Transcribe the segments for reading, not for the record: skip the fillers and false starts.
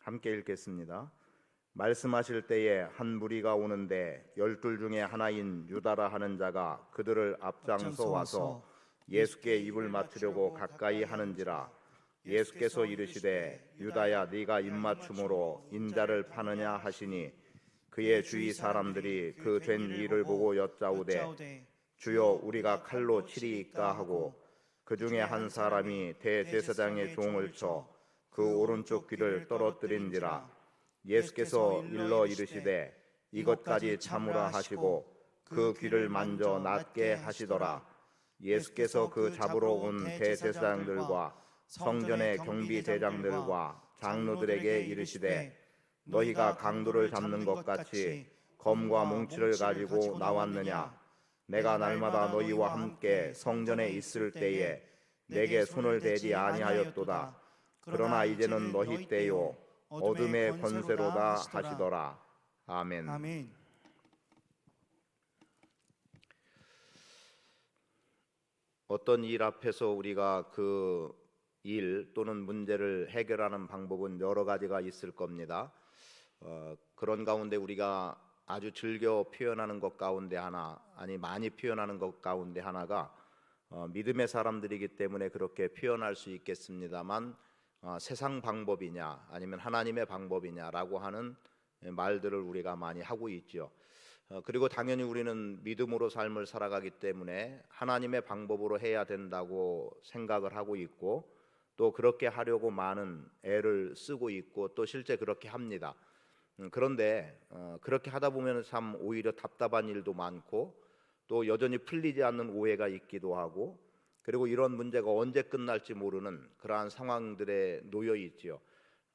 함께 읽겠습니다. 말씀하실 때에 한 무리가 오는데 12 중에 하나인 유다라 하는 자가 그들을 앞장서 와서 예수께 입을 맞추려고 가까이 하는지라. 예수께서 이르시되 유다야 네가 입맞춤으로 인자를 파느냐 하시니 그의 주위 사람들이 그 된 일을 보고 여짜오되 주여 우리가 칼로 치리이까 하고 그 중에 한 사람이 대제사장의 종을 쳐 그 오른쪽 귀를 떨어뜨린지라. 예수께서 일러 이르시되 이것까지 참으라 하시고 그 귀를 만져 낫게 하시더라. 예수께서 그 잡으러 온 대제사장들과 성전의 경비대장들과 장로들에게 이르시되 너희가 강도를 잡는 것 같이 검과 뭉치를 가지고 나왔느냐? 내가 날마다 너희와 함께 성전에 있을 때에 내게 손을 대지 아니하였도다. 그러나 이제는 너희 때요 어둠의 권세로다 하시더라. 아멘. 아멘. 어떤 일 앞에서 우리가 그 일 또는 문제를 해결하는 방법은 여러 가지가 있을 겁니다. 그런 가운데 우리가 아주 즐겨 표현하는 것 가운데 하나, 아니 많이 표현하는 것 가운데 하나가 믿음의 사람들이기 때문에 그렇게 표현할 수 있겠습니다만 세상 방법이냐 아니면 하나님의 방법이냐라고 하는 말들을 우리가 많이 하고 있죠. 그리고 당연히 우리는 믿음으로 삶을 살아가기 때문에 하나님의 방법으로 해야 된다고 생각을 하고 있고 또 그렇게 하려고 많은 애를 쓰고 있고 또 실제 그렇게 합니다. 그런데 그렇게 하다 보면 참 오히려 답답한 일도 많고 또 여전히 풀리지 않는 오해가 있기도 하고 그리고 이런 문제가 언제 끝날지 모르는 그러한 상황들에 놓여 있지요.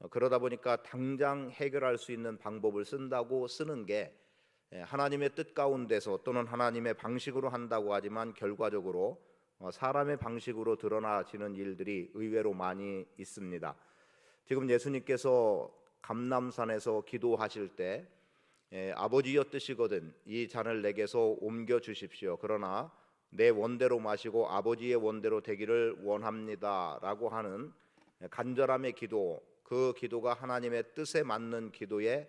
그러다 보니까 당장 해결할 수 있는 방법을 쓴다고 쓰는 게 하나님의 뜻 가운데서 또는 하나님의 방식으로 한다고 하지만 결과적으로 사람의 방식으로 드러나지는 일들이 의외로 많이 있습니다. 지금 예수님께서 감람산에서 기도하실 때 아버지여 뜻이거든 이 잔을 내게서 옮겨 주십시오. 그러나 내 원대로 마시고 아버지의 원대로 되기를 원합니다 라고 하는 간절함의 기도, 그 기도가 하나님의 뜻에 맞는 기도에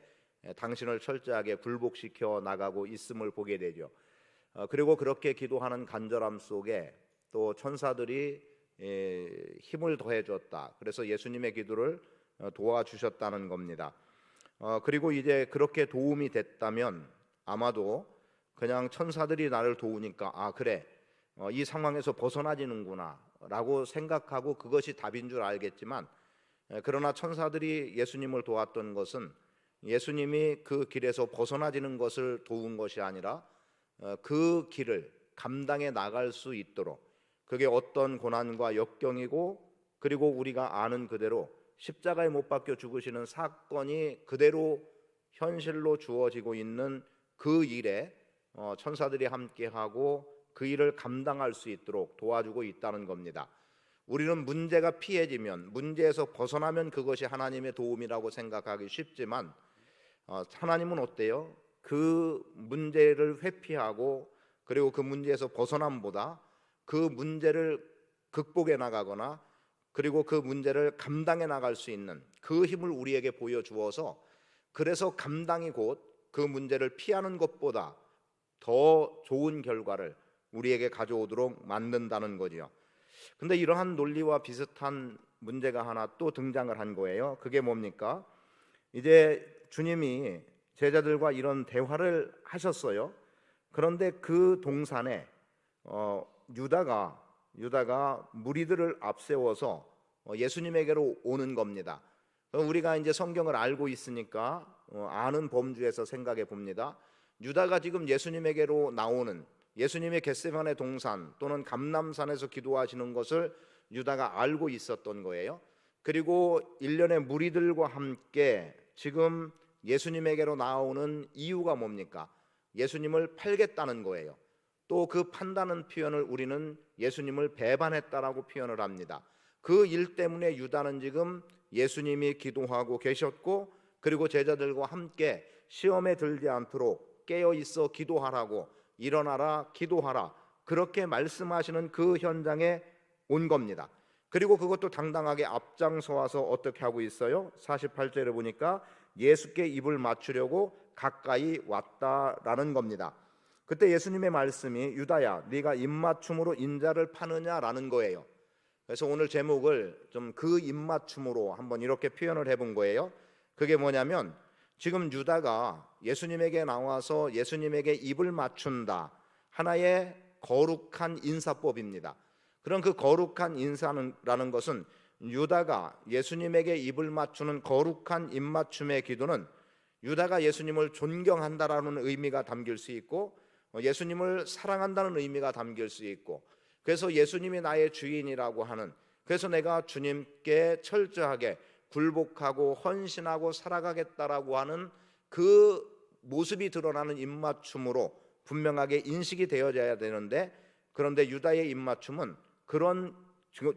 당신을 철저하게 굴복시켜 나가고 있음을 보게 되죠. 그리고 그렇게 기도하는 간절함 속에 또 천사들이 힘을 더해 줬다. 그래서 예수님의 기도를 도와주셨다는 겁니다. 그리고 이제 그렇게 도움이 됐다면 아마도 그냥 천사들이 나를 도우니까 그래 이 상황에서 벗어나지는구나 라고 생각하고 그것이 답인 줄 알겠지만 그러나 천사들이 예수님을 도왔던 것은 예수님이 그 길에서 벗어나지는 것을 도운 것이 아니라 그 길을 감당해 나갈 수 있도록 그게 어떤 고난과 역경이고 그리고 우리가 아는 그대로 십자가에 못 박혀 죽으시는 사건이 그대로 현실로 주어지고 있는 그 일에 천사들이 함께하고 그 일을 감당할 수 있도록 도와주고 있다는 겁니다. 우리는 문제가 피해지면 문제에서 벗어나면 그것이 하나님의 도움이라고 생각하기 쉽지만 하나님은 어때요? 그 문제를 회피하고 그리고 그 문제에서 벗어남보다 그 문제를 극복해 나가거나 그리고 그 문제를 감당해 나갈 수 있는 그 힘을 우리에게 보여주어서 그래서 감당이 곧 그 문제를 피하는 것보다 더 좋은 결과를 우리에게 가져오도록 만든다는 거지요. 근데 이러한 논리와 비슷한 문제가 하나 또 등장을 한 거예요. 그게 뭡니까? 이제 주님이 제자들과 이런 대화를 하셨어요. 그런데 그 동산에 유다가 무리들을 앞세워서 예수님에게로 오는 겁니다. 우리가 이제 성경을 알고 있으니까 아는 범주에서 생각해 봅니다. 유다가 지금 예수님에게로 나오는 예수님의 겟세마네 동산 또는 감람산에서 기도하시는 것을 유다가 알고 있었던 거예요. 그리고 일련의 무리들과 함께 지금 예수님에게로 나오는 이유가 뭡니까? 예수님을 팔겠다는 거예요. 또 그 판다는 표현을 우리는 예수님을 배반했다라고 표현을 합니다. 그 일 때문에 유다는 지금 예수님이 기도하고 계셨고 그리고 제자들과 함께 시험에 들지 않도록 깨어 있어 기도하라고 일어나라 기도하라 그렇게 말씀하시는 그 현장에 온 겁니다. 그리고 그것도 당당하게 앞장서와서 어떻게 하고 있어요? 48절에 보니까 예수께 입을 맞추려고 가까이 왔다라는 겁니다. 그때 예수님의 말씀이 유다야 네가 입맞춤으로 인자를 파느냐라는 거예요. 그래서 오늘 제목을 좀 그 입맞춤으로 한번 이렇게 표현을 해본 거예요. 그게 뭐냐면 지금 유다가 예수님에게 나와서 예수님에게 입을 맞춘다, 하나의 거룩한 인사법입니다. 그런 그 거룩한 인사라는 것은 유다가 예수님에게 입을 맞추는 거룩한 입맞춤의 기도는 유다가 예수님을 존경한다라는 의미가 담길 수 있고 예수님을 사랑한다는 의미가 담길 수 있고, 그래서 예수님이 나의 주인이라고 하는, 그래서 내가 주님께 철저하게 굴복하고 헌신하고 살아가겠다라고 하는 그 모습이 드러나는 입맞춤으로 분명하게 인식이 되어져야 되는데, 그런데 유다의 입맞춤은 그런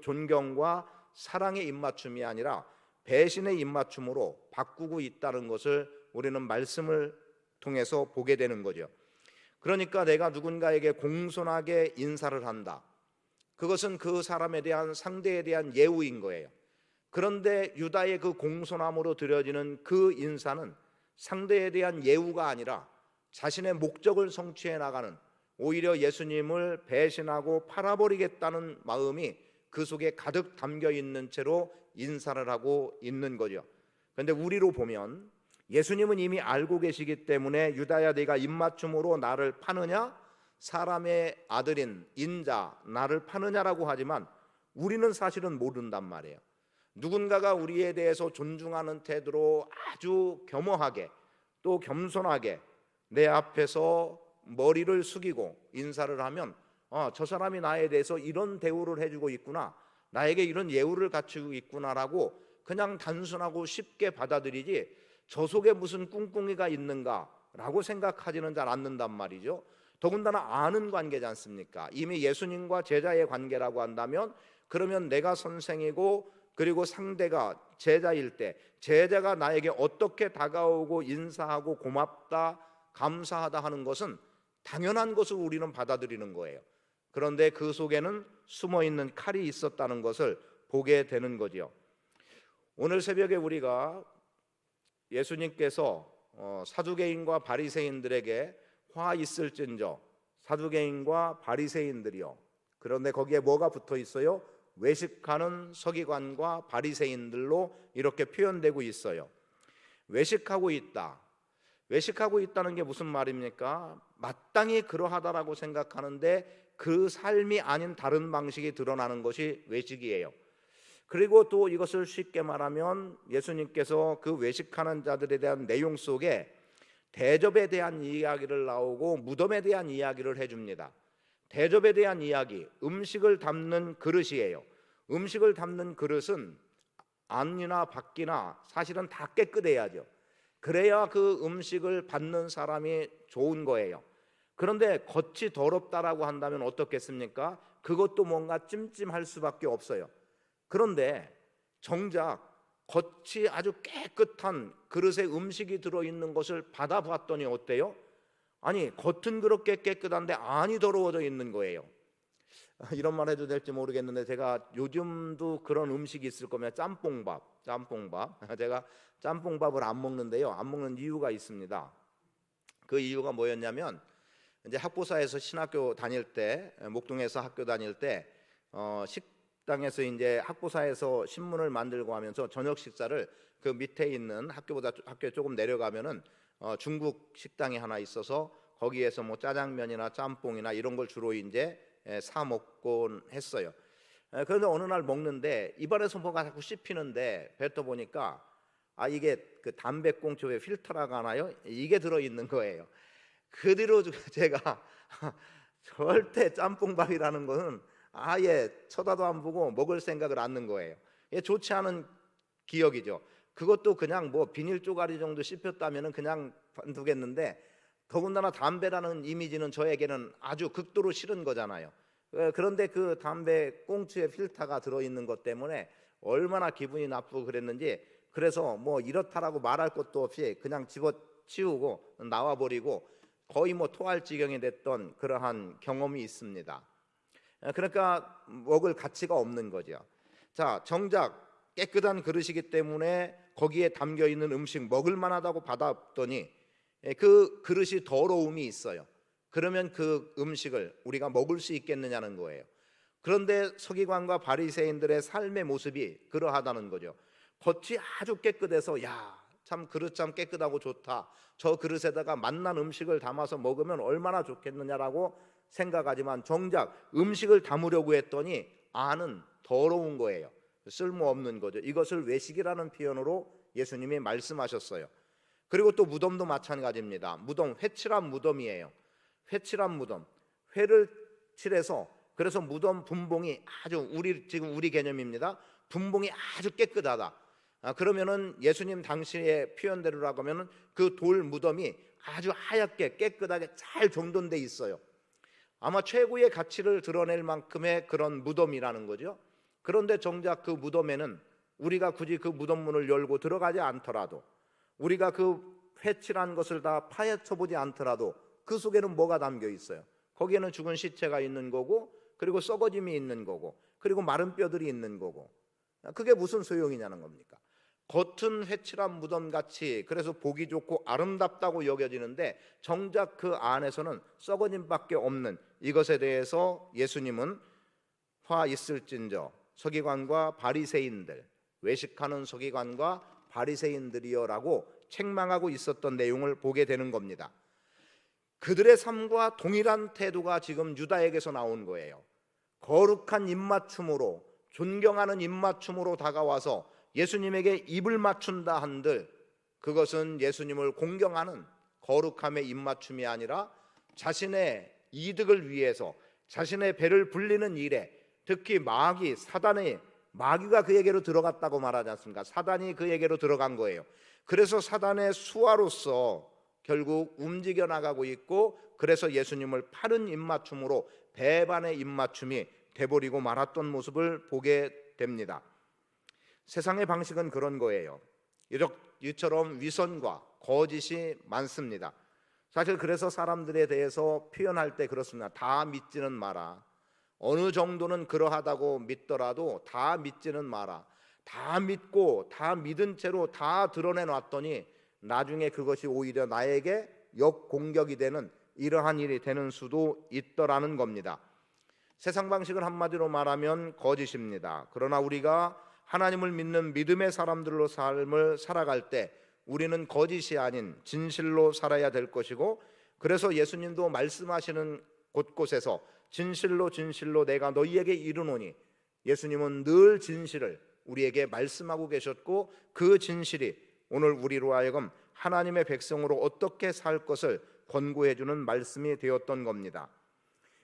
존경과 사랑의 입맞춤이 아니라 배신의 입맞춤으로 바꾸고 있다는 것을 우리는 말씀을 통해서 보게 되는 거죠. 그러니까 내가 누군가에게 공손하게 인사를 한다, 그것은 그 사람에 대한 상대에 대한 예우인 거예요. 그런데 유다의 그 공손함으로 드려지는 그 인사는 상대에 대한 예우가 아니라 자신의 목적을 성취해 나가는, 오히려 예수님을 배신하고 팔아버리겠다는 마음이 그 속에 가득 담겨 있는 채로 인사를 하고 있는 거죠. 그런데 우리로 보면 예수님은 이미 알고 계시기 때문에 유다야 네가 입맞춤으로 나를 파느냐, 사람의 아들인 인자 나를 파느냐라고 하지만 우리는 사실은 모른단 말이에요. 누군가가 우리에 대해서 존중하는 태도로 아주 겸허하게 또 겸손하게 내 앞에서 머리를 숙이고 인사를 하면 저 사람이 나에 대해서 이런 대우를 해주고 있구나, 나에게 이런 예우를 갖추고 있구나라고 그냥 단순하고 쉽게 받아들이지 저 속에 무슨 꿍꿍이가 있는가라고 생각하지는 잘 않는단 말이죠. 더군다나 아는 관계지 않습니까? 이미 예수님과 제자의 관계라고 한다면, 그러면 내가 선생이고 그리고 상대가 제자일 때 제자가 나에게 어떻게 다가오고 인사하고 고맙다 감사하다 하는 것은 당연한 것을 우리는 받아들이는 거예요. 그런데 그 속에는 숨어있는 칼이 있었다는 것을 보게 되는 거죠. 오늘 새벽에 우리가 예수님께서 사두개인과 바리새인들에게 화 있을진저, 사두개인과 바리새인들이요, 그런데 거기에 뭐가 붙어 있어요? 외식하는 서기관과 바리새인들로 이렇게 표현되고 있어요. 외식하고 있다. 외식하고 있다는 게 무슨 말입니까? 마땅히 그러하다라고 생각하는데 그 삶이 아닌 다른 방식이 드러나는 것이 외식이에요. 그리고 또 이것을 쉽게 말하면 예수님께서 그 외식하는 자들에 대한 내용 속에 대접에 대한 이야기를 나오고 무덤에 대한 이야기를 해줍니다. 대접에 대한 이야기, 음식을 담는 그릇이에요. 음식을 담는 그릇은 안이나 밖이나 사실은 다 깨끗해야죠. 그래야 그 음식을 받는 사람이 좋은 거예요. 그런데 겉이 더럽다라고 한다면 어떻겠습니까? 그것도 뭔가 찜찜할 수밖에 없어요. 그런데 정작 겉이 아주 깨끗한 그릇에 음식이 들어있는 것을 받아봤더니 어때요? 아니, 겉은 그렇게 깨끗한데 안이 더러워져 있는 거예요. 이런 말 해도 될지 모르겠는데 제가 요즘도 그런 음식이 있을 거면 짬뽕밥. 제가 짬뽕밥을 안 먹는데요, 안 먹는 이유가 있습니다. 그 이유가 뭐였냐면 이제 학보사에서 신학교 다닐 때, 목동에서 학교 다닐 때 식당에서 이제 학보사에서 신문을 만들고 하면서 저녁 식사를 그 밑에 있는 학교보다 학교에 조금 내려가면은 중국 식당이 하나 있어서 거기에서 뭐 짜장면이나 짬뽕이나 이런 걸 주로 이제 사 먹곤 했어요. 그런데 어느 날 먹는데 입안에서 뭐가 자꾸 씹히는데 뱉어 보니까 이게 그 담배꽁초에 필터라고 하나요? 이게 들어 있는 거예요. 그 뒤로 제가 절대 짬뽕밥이라는 것은 아예 쳐다도 안 보고 먹을 생각을 않는 거예요. 이게 좋지 않은 기억이죠. 그것도 그냥 뭐 비닐 쪼가리 정도 씹혔다면은 그냥 두겠는데, 더군다나 담배라는 이미지는 저에게는 아주 극도로 싫은 거잖아요. 그런데 그 담배 꽁초에 필터가 들어있는 것 때문에 얼마나 기분이 나쁘고 그랬는지, 그래서 뭐 이렇다라고 말할 것도 없이 그냥 집어치우고 나와버리고 거의 뭐 토할 지경이 됐던 그러한 경험이 있습니다. 그러니까 먹을 가치가 없는 거죠. 자, 정작 깨끗한 그릇이기 때문에 거기에 담겨 있는 음식 먹을 만하다고 받았더니 그 그릇이 더러움이 있어요. 그러면 그 음식을 우리가 먹을 수 있겠느냐는 거예요. 그런데 서기관과 바리새인들의 삶의 모습이 그러하다는 거죠. 겉이 아주 깨끗해서 야, 참 그릇 참 깨끗하고 좋다. 저 그릇에다가 맛난 음식을 담아서 먹으면 얼마나 좋겠느냐라고 생각하지만 정작 음식을 담으려고 했더니 안은 더러운 거예요. 쓸모없는 거죠. 이것을 외식이라는 표현으로 예수님이 말씀하셨어요. 그리고 또 무덤도 마찬가지입니다. 무덤, 회칠한 무덤이에요. 회칠한 무덤, 회를 칠해서 그래서 무덤 분봉이 아주 지금 우리 개념입니다. 분봉이 아주 깨끗하다. 그러면은 예수님 당시의 표현대로라고 하면은 그 돌 무덤이 아주 하얗게 깨끗하게 잘 정돈돼 있어요. 아마 최고의 가치를 드러낼 만큼의 그런 무덤이라는 거죠. 그런데 정작 그 무덤에는 우리가 굳이 그 무덤 문을 열고 들어가지 않더라도, 우리가 그 회칠한 것을 다 파헤쳐 보지 않더라도 그 속에는 뭐가 담겨 있어요? 거기에는 죽은 시체가 있는 거고, 그리고 썩어짐이 있는 거고, 그리고 마른 뼈들이 있는 거고. 그게 무슨 소용이냐는 겁니까? 겉은 회칠한 무덤같이 그래서 보기 좋고 아름답다고 여겨지는데 정작 그 안에서는 썩어짐밖에 없는 이것에 대해서 예수님은 화 있을진저 서기관과 바리새인들, 외식하는 서기관과 바리새인들이여라고 책망하고 있었던 내용을 보게 되는 겁니다. 그들의 삶과 동일한 태도가 지금 유다에게서 나온 거예요. 거룩한 입맞춤으로, 존경하는 입맞춤으로 다가와서 예수님에게 입을 맞춘다 한들 그것은 예수님을 공경하는 거룩함의 입맞춤이 아니라 자신의 이득을 위해서 자신의 배를 불리는 일에, 특히 마귀가 그에게로 들어갔다고 말하지 않습니까? 사단이 그에게로 들어간 거예요. 그래서 사단의 수하로서 결국 움직여 나가고 있고, 그래서 예수님을 파는 입맞춤으로 배반의 입맞춤이 돼버리고 말았던 모습을 보게 됩니다. 세상의 방식은 그런 거예요. 이처럼 위선과 거짓이 많습니다. 사실 그래서 사람들에 대해서 표현할 때 그렇습니다. 다 믿지는 마라. 어느 정도는 그러하다고 믿더라도 다 믿지는 마라. 다 믿고 다 믿은 채로 다 드러내놨더니 나중에 그것이 오히려 나에게 역공격이 되는 이러한 일이 되는 수도 있더라는 겁니다. 세상 방식은 한마디로 말하면 거짓입니다. 그러나 우리가 하나님을 믿는 믿음의 사람들로 삶을 살아갈 때 우리는 거짓이 아닌 진실로 살아야 될 것이고, 그래서 예수님도 말씀하시는 곳곳에서 진실로 진실로 내가 너희에게 이르노니, 예수님은 늘 진실을 우리에게 말씀하고 계셨고, 그 진실이 오늘 우리로 하여금 하나님의 백성으로 어떻게 살 것을 권고해 주는 말씀이 되었던 겁니다.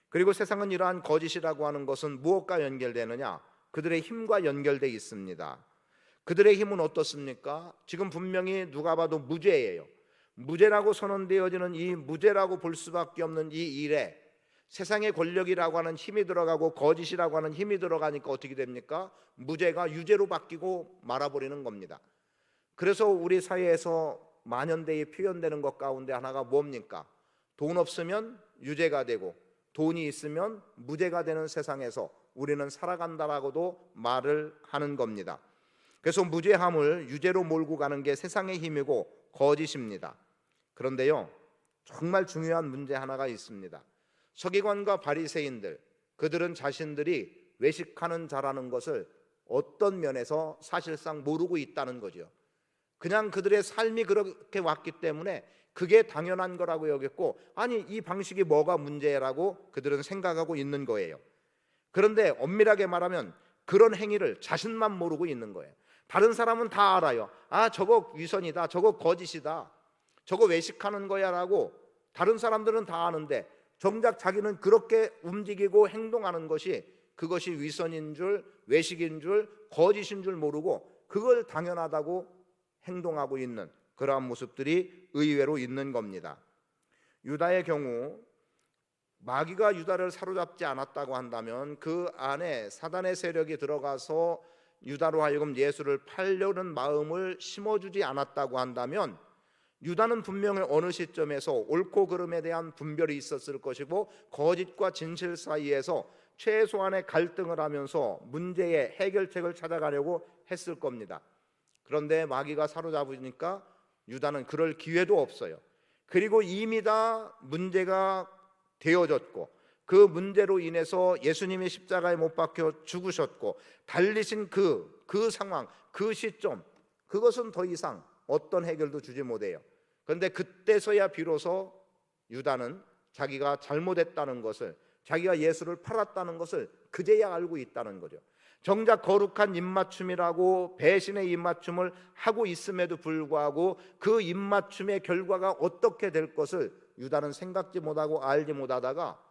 그리고 세상은 이러한 거짓이라고 하는 것은 무엇과 연결되느냐? 그들의 힘과 연결되어 있습니다. 그들의 힘은 어떻습니까? 지금 분명히 누가 봐도 무죄예요. 무죄라고 선언되어지는 이 무죄라고 볼 수밖에 없는 이 일에 세상의 권력이라고 하는 힘이 들어가고 거짓이라고 하는 힘이 들어가니까 어떻게 됩니까? 무죄가 유죄로 바뀌고 말아버리는 겁니다. 그래서 우리 사회에서 만연대히 표현되는 것 가운데 하나가 뭡니까? 돈 없으면 유죄가 되고 돈이 있으면 무죄가 되는 세상에서 우리는 살아간다라고도 말을 하는 겁니다. 그래서 무죄함을 유죄로 몰고 가는 게 세상의 힘이고 거짓입니다. 그런데요, 정말 중요한 문제 하나가 있습니다. 서기관과 바리새인들, 그들은 자신들이 외식하는 자라는 것을 어떤 면에서 사실상 모르고 있다는 거죠. 그냥 그들의 삶이 그렇게 왔기 때문에 그게 당연한 거라고 여겼고, 아니 이 방식이 뭐가 문제라고 그들은 생각하고 있는 거예요. 그런데 엄밀하게 말하면 그런 행위를 자신만 모르고 있는 거예요. 다른 사람은 다 알아요. 아, 저거 위선이다, 저거 거짓이다, 저거 외식하는 거야 라고 다른 사람들은 다 아는데 정작 자기는 그렇게 움직이고 행동하는 것이 그것이 위선인 줄, 외식인 줄, 거짓인 줄 모르고 그걸 당연하다고 행동하고 있는 그러한 모습들이 의외로 있는 겁니다. 유다의 경우 마귀가 유다를 사로잡지 않았다고 한다면, 그 안에 사단의 세력이 들어가서 유다로 하여금 예수를 팔려는 마음을 심어주지 않았다고 한다면, 유다는 분명히 어느 시점에서 옳고 그름에 대한 분별이 있었을 것이고 거짓과 진실 사이에서 최소한의 갈등을 하면서 문제의 해결책을 찾아가려고 했을 겁니다. 그런데 마귀가 사로잡으니까 유다는 그럴 기회도 없어요. 그리고 이미 다 문제가 되어졌고 그 문제로 인해서 예수님이 십자가에 못 박혀 죽으셨고 달리신 그 상황, 그 시점, 그것은 더 이상 어떤 해결도 주지 못해요. 그런데 그때서야 비로소 유다는 자기가 잘못했다는 것을, 자기가 예수를 팔았다는 것을 그제야 알고 있다는 거죠. 정작 거룩한 입맞춤이라고 배신의 입맞춤을 하고 있음에도 불구하고 그 입맞춤의 결과가 어떻게 될 것을 유다는 생각지 못하고 알지 못하다가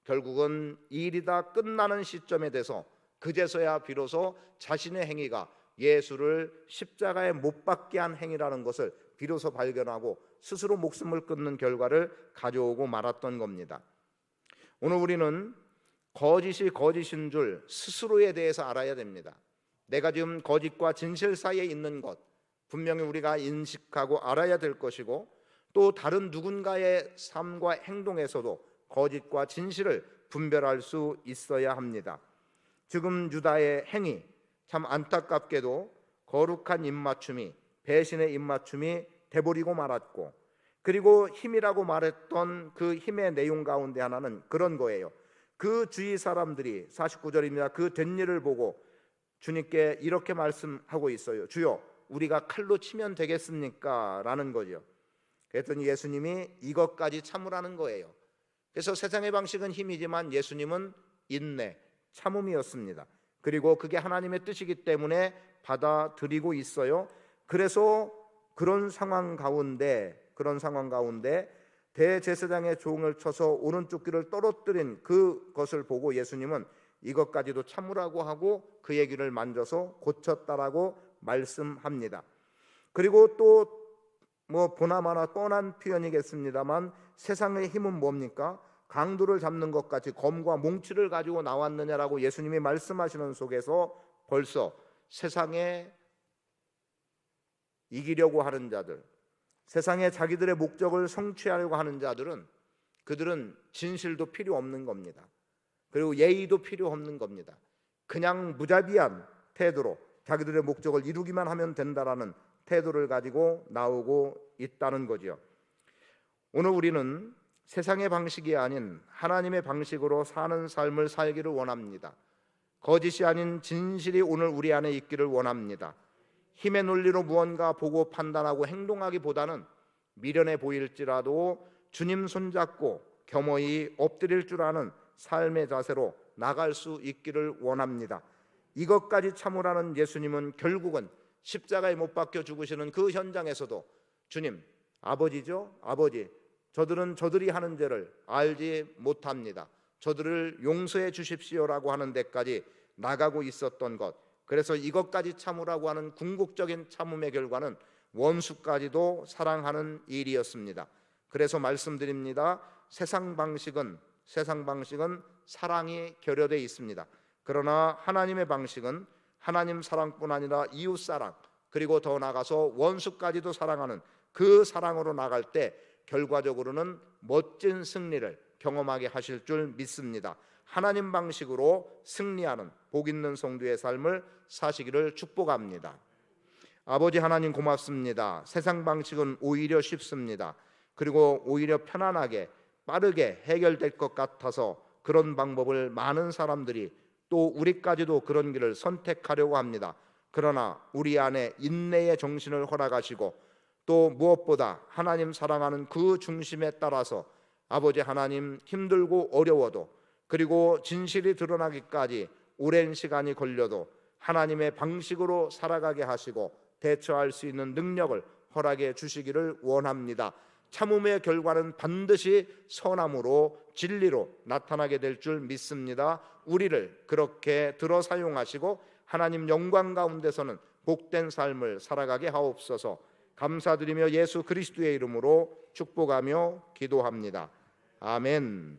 결국은 일이 다 끝나는 시점에 돼서 그제서야 비로소 자신의 행위가 예수를 십자가에 못 박게 한 행위라는 것을 비로소 발견하고 스스로 목숨을 끊는 결과를 가져오고 말았던 겁니다. 오늘 우리는 거짓이 거짓인 줄 스스로에 대해서 알아야 됩니다. 내가 지금 거짓과 진실 사이에 있는 것 분명히 우리가 인식하고 알아야 될 것이고, 또 다른 누군가의 삶과 행동에서도 거짓과 진실을 분별할 수 있어야 합니다. 지금 유다의 행위, 참 안타깝게도 거룩한 입맞춤이 배신의 입맞춤이 돼버리고 말았고, 그리고 힘이라고 말했던 그 힘의 내용 가운데 하나는 그런 거예요. 그 주위 사람들이 49절입니다. 그 된 일을 보고 주님께 이렇게 말씀하고 있어요. 주여, 우리가 칼로 치면 되겠습니까? 라는 거죠. 그랬더니 예수님이 이것까지 참으라는 거예요. 그래서 세상의 방식은 힘이지만 예수님은 인내, 참음이었습니다. 그리고 그게 하나님의 뜻이기 때문에 받아들이고 있어요. 그래서 그런 상황 가운데 대제사장의 종을 쳐서 오른쪽 귀를 떨어뜨린 그것을 보고 예수님은 이것까지도 참으라고 하고 그 얘기를 만져서 고쳤다라고 말씀합니다. 그리고 또 보나마나 뻔한 표현이겠습니다만 세상의 힘은 뭡니까? 강도를 잡는 것 같이 검과 몽치를 가지고 나왔느냐라고 예수님이 말씀하시는 속에서 벌써 세상에 이기려고 하는 자들, 세상에 자기들의 목적을 성취하려고 하는 자들은 그들은 진실도 필요 없는 겁니다. 그리고 예의도 필요 없는 겁니다. 그냥 무자비한 태도로 자기들의 목적을 이루기만 하면 된다라는 태도를 가지고 나오고 있다는 거죠. 오늘 우리는 세상의 방식이 아닌 하나님의 방식으로 사는 삶을 살기를 원합니다. 거짓이 아닌 진실이 오늘 우리 안에 있기를 원합니다. 힘의 논리로 무언가 보고 판단하고 행동하기보다는 미련해 보일지라도 주님 손잡고 겸허히 엎드릴 줄 아는 삶의 자세로 나갈 수 있기를 원합니다. 이것까지 참으라는 예수님은 결국은 십자가에 못 박혀 죽으시는 그 현장에서도 주님, 아버지죠, 아버지, 저들은 저들이 하는 죄를 알지 못합니다. 저들을 용서해 주십시오라고 하는 데까지 나가고 있었던 것, 그래서 이것까지 참으라고 하는 궁극적인 참음의 결과는 원수까지도 사랑하는 일이었습니다. 그래서 말씀드립니다. 세상 방식은 사랑이 결여되어 있습니다. 그러나 하나님의 방식은 하나님 사랑뿐 아니라 이웃 사랑, 그리고 더 나아가서 원수까지도 사랑하는 그 사랑으로 나갈 때 결과적으로는 멋진 승리를 경험하게 하실 줄 믿습니다. 하나님 방식으로 승리하는 복 있는 성도의 삶을 사시기를 축복합니다. 아버지 하나님 고맙습니다. 세상 방식은 오히려 쉽습니다. 그리고 오히려 편안하게 빠르게 해결될 것 같아서 그런 방법을 많은 사람들이, 또 우리까지도 그런 길을 선택하려고 합니다. 그러나 우리 안에 인내의 정신을 허락하시고 또 무엇보다 하나님 사랑하는 그 중심에 따라서 아버지 하나님, 힘들고 어려워도, 그리고 진실이 드러나기까지 오랜 시간이 걸려도 하나님의 방식으로 살아가게 하시고 대처할 수 있는 능력을 허락해 주시기를 원합니다. 참음의 결과는 반드시 선함으로 진리로 나타나게 될 줄 믿습니다. 우리를 그렇게 들어 사용하시고 하나님 영광 가운데서는 복된 삶을 살아가게 하옵소서. 감사드리며 예수 그리스도의 이름으로 축복하며 기도합니다. 아멘.